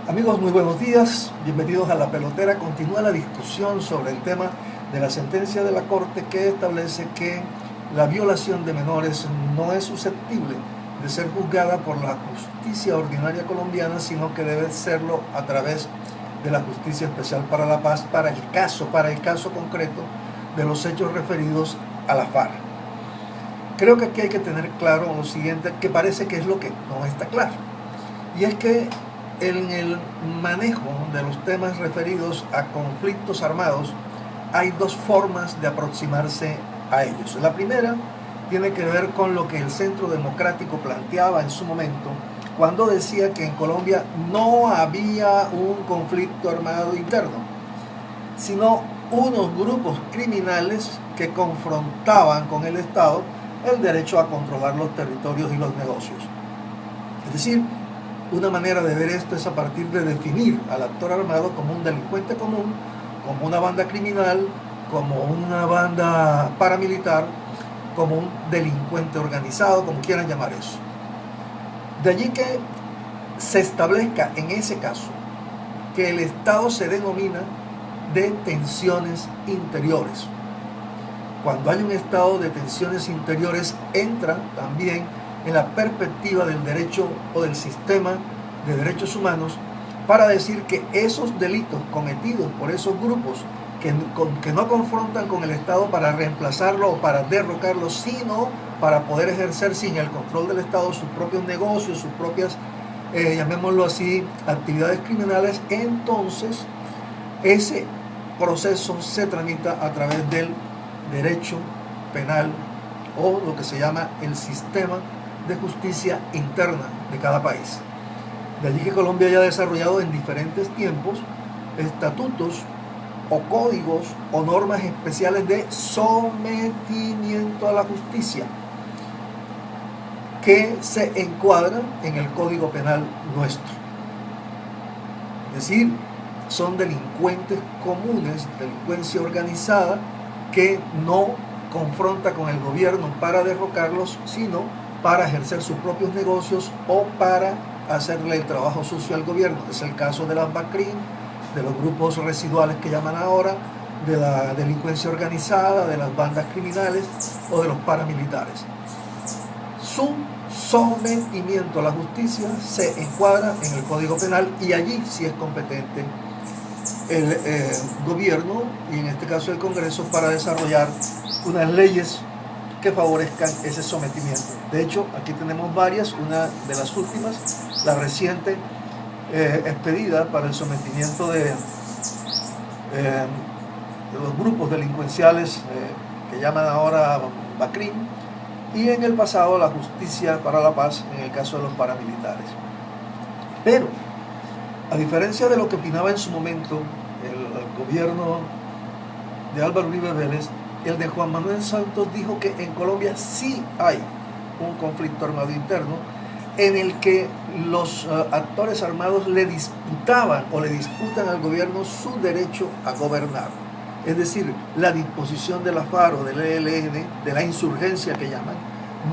Amigos, muy buenos días, bienvenidos a La Pelotera. Continúa la discusión sobre el tema de la sentencia de la Corte que establece que la violación de menores no es susceptible de ser juzgada por la justicia ordinaria colombiana, sino que debe serlo a través de la Justicia Especial para la Paz para el caso concreto de los hechos referidos a la FARC. Creo que aquí hay que tener claro lo siguiente, que parece que es lo que no está claro, y es que en el manejo de los temas referidos a conflictos armados hay dos formas de aproximarse a ellos. La primera tiene que ver con lo que el Centro Democrático planteaba en su momento cuando decía que en Colombia no había un conflicto armado interno, sino unos grupos criminales que confrontaban con el Estado el derecho a controlar los territorios y los negocios. Es decir, una manera de ver esto es a partir de definir al actor armado como un delincuente común, como una banda criminal, como una banda paramilitar, como un delincuente organizado, como quieran llamar eso. De allí que se establezca en ese caso que el Estado se denomina de tensiones interiores. Cuando hay un estado de tensiones interiores, entra también en la perspectiva del derecho o del sistema de derechos humanos para decir que esos delitos cometidos por esos grupos que no confrontan con el Estado para reemplazarlo o para derrocarlo, sino para poder ejercer sin el control del Estado sus propios negocios, sus propias, llamémoslo así, actividades criminales, entonces ese proceso se tramita a través del derecho penal o lo que se llama el sistema de justicia interna de cada país. De allí que Colombia haya desarrollado en diferentes tiempos estatutos o códigos o normas especiales de sometimiento a la justicia que se encuadran en el Código Penal nuestro. Es decir, son delincuentes comunes, delincuencia organizada, que no confronta con el gobierno para derrocarlos, sino para ejercer sus propios negocios o para hacerle el trabajo sucio al gobierno. Es el caso de las BACRIM, de los grupos residuales que llaman ahora, de la delincuencia organizada, de las bandas criminales o de los paramilitares. Su sometimiento a la justicia se encuadra en el Código Penal y allí sí es competente el gobierno y en este caso el Congreso para desarrollar unas leyes que favorezcan ese sometimiento. De hecho, aquí tenemos varias, una de las últimas, la reciente expedida para el sometimiento de los grupos delincuenciales que llaman ahora BACRIM, y en el pasado la Justicia para la Paz en el caso de los paramilitares. Pero, a diferencia de lo que opinaba en su momento el gobierno de Álvaro Uribe Vélez, el de Juan Manuel Santos dijo que en Colombia sí hay un conflicto armado interno en el que los actores armados le disputaban o le disputan al gobierno su derecho a gobernar. Es decir, la disposición de la FARC o del ELN, de la insurgencia que llaman,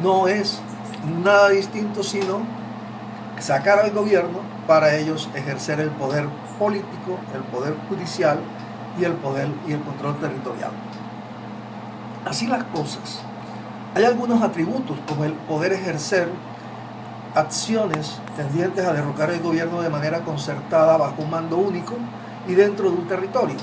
no es nada distinto sino sacar al gobierno para ellos ejercer el poder político, el poder judicial y el poder y el control territorial. Así las cosas. Hay algunos atributos como el poder ejercer acciones tendientes a derrocar el gobierno de manera concertada bajo un mando único y dentro de un territorio.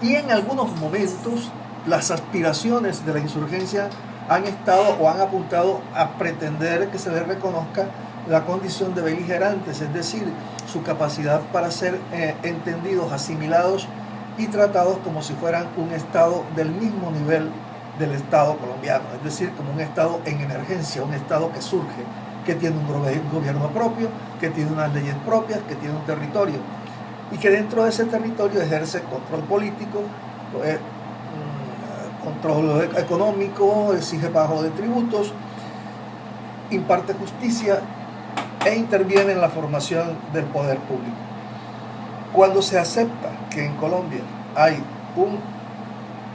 Y en algunos momentos las aspiraciones de la insurgencia han estado o han apuntado a pretender que se les reconozca la condición de beligerantes, es decir, su capacidad para ser entendidos, asimilados y tratados como si fueran un Estado del mismo nivel del Estado colombiano, es decir, como un Estado en emergencia, un Estado que surge, que tiene un gobierno propio, que tiene unas leyes propias, que tiene un territorio y que dentro de ese territorio ejerce control político, control económico, exige pago de tributos, imparte justicia e interviene en la formación del poder público. Cuando se acepta que en Colombia hay un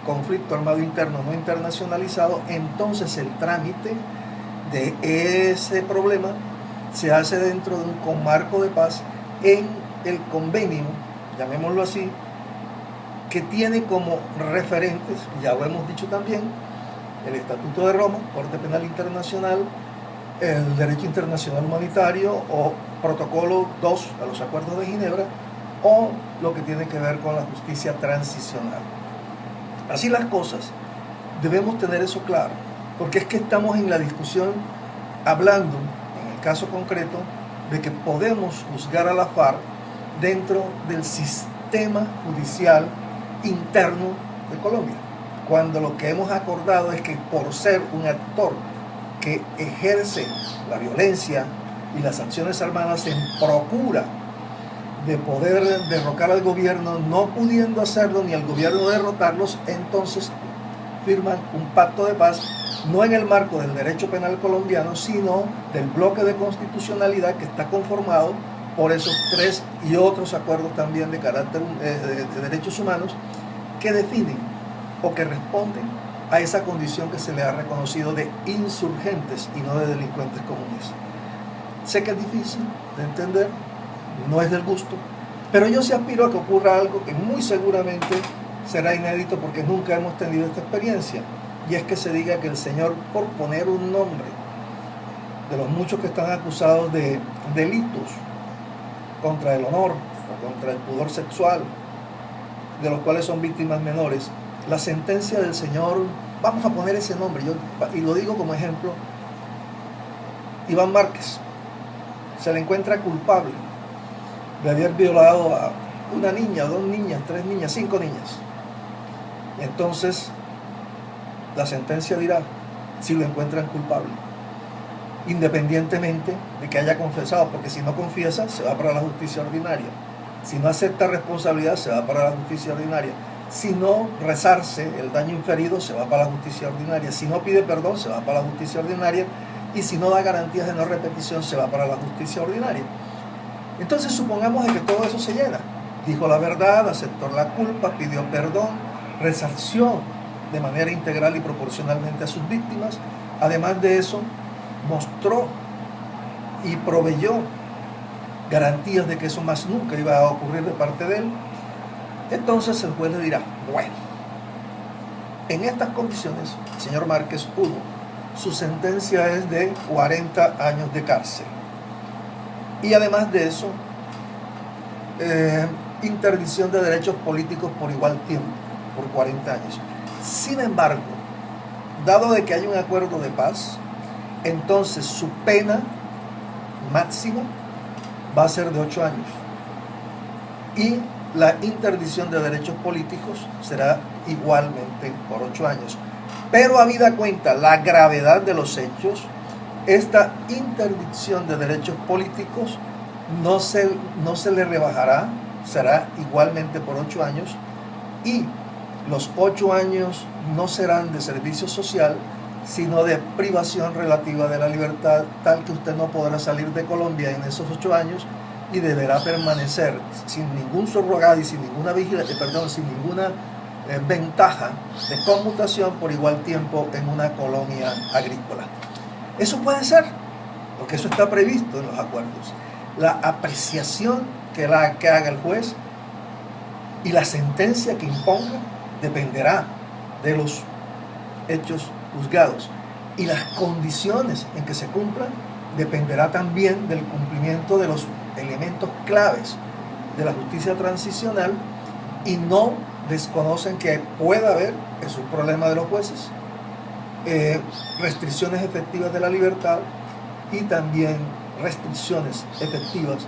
conflicto armado interno no internacionalizado, entonces el trámite de ese problema se hace dentro de un marco de paz en el convenio, llamémoslo así, que tiene como referentes, ya lo hemos dicho también, el Estatuto de Roma, Corte Penal Internacional, el Derecho Internacional Humanitario o Protocolo 2 a los Acuerdos de Ginebra, o lo que tiene que ver con la justicia transicional. Así las cosas, debemos tener eso claro, porque es que estamos en la discusión hablando, en el caso concreto, de que podemos juzgar a la FARC dentro del sistema judicial interno de Colombia, cuando lo que hemos acordado es que por ser un actor que ejerce la violencia y las acciones armadas en procura de poder derrocar al gobierno, no pudiendo hacerlo ni al gobierno derrotarlos, entonces firman un pacto de paz, no en el marco del derecho penal colombiano, sino del bloque de constitucionalidad que está conformado por esos 3 y otros acuerdos también de carácter de derechos humanos que definen o que responden a esa condición que se le ha reconocido de insurgentes y no de delincuentes comunes. Sé que es difícil de entender, no es del gusto, pero yo sí aspiro a que ocurra algo que muy seguramente será inédito porque nunca hemos tenido esta experiencia, y es que se diga que el señor, por poner un nombre de los muchos que están acusados de delitos contra el honor o contra el pudor sexual, de los cuales son víctimas menores, la sentencia del señor, vamos a poner ese nombre, y lo digo como ejemplo, Iván Márquez, se le encuentra culpable de haber violado a una niña, 2 niñas, 3 niñas, 5 niñas. Y entonces la sentencia dirá si lo encuentran culpable, independientemente de que haya confesado, porque si no confiesa se va para la justicia ordinaria, si no acepta responsabilidad se va para la justicia ordinaria, si no resarce el daño inferido se va para la justicia ordinaria, si no pide perdón se va para la justicia ordinaria, y si no da garantías de no repetición se va para la justicia ordinaria. Entonces supongamos de que todo eso se llena, dijo la verdad, aceptó la culpa, pidió perdón, resarció de manera integral y proporcionalmente a sus víctimas, además de eso mostró y proveyó garantías de que eso más nunca iba a ocurrir de parte de él. Entonces el juez le dirá, bueno, en estas condiciones, señor Márquez, 1, su sentencia es de 40 años de cárcel. Y además de eso, interdicción de derechos políticos por igual tiempo, por 40 años. Sin embargo, dado de que hay un acuerdo de paz, entonces su pena máxima va a ser de 8 años. Y la interdicción de derechos políticos será igualmente por 8 años. Pero habida cuenta la gravedad de los hechos, esta interdicción de derechos políticos no se le rebajará, será igualmente por 8 años, y los 8 años no serán de servicio social, sino de privación relativa de la libertad, tal que usted no podrá salir de Colombia en esos 8 años y deberá permanecer sin ningún subrogado y sin ninguna vigilancia, sin ninguna ventaja de conmutación por igual tiempo en una colonia agrícola. Eso puede ser, porque eso está previsto en los acuerdos. La apreciación que haga el juez y la sentencia que imponga dependerá de los hechos juzgados, y las condiciones en que se cumplan dependerá también del cumplimiento de los elementos claves de la justicia transicional, y no desconocen que pueda haber, es un problema de los jueces, restricciones efectivas de la libertad y también restricciones efectivas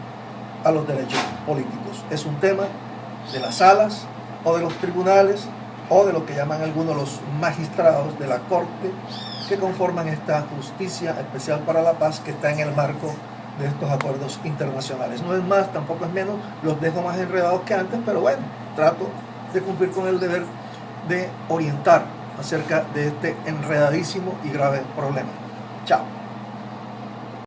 a los derechos políticos. Es un tema de las salas o de los tribunales o de lo que llaman algunos los magistrados de la corte que conforman esta justicia especial para la paz que está en el marco de estos acuerdos internacionales. No es más, tampoco es menos, los dejo más enredados que antes, pero bueno, trato de cumplir con el deber de orientar acerca de este enredadísimo y grave problema. Chao.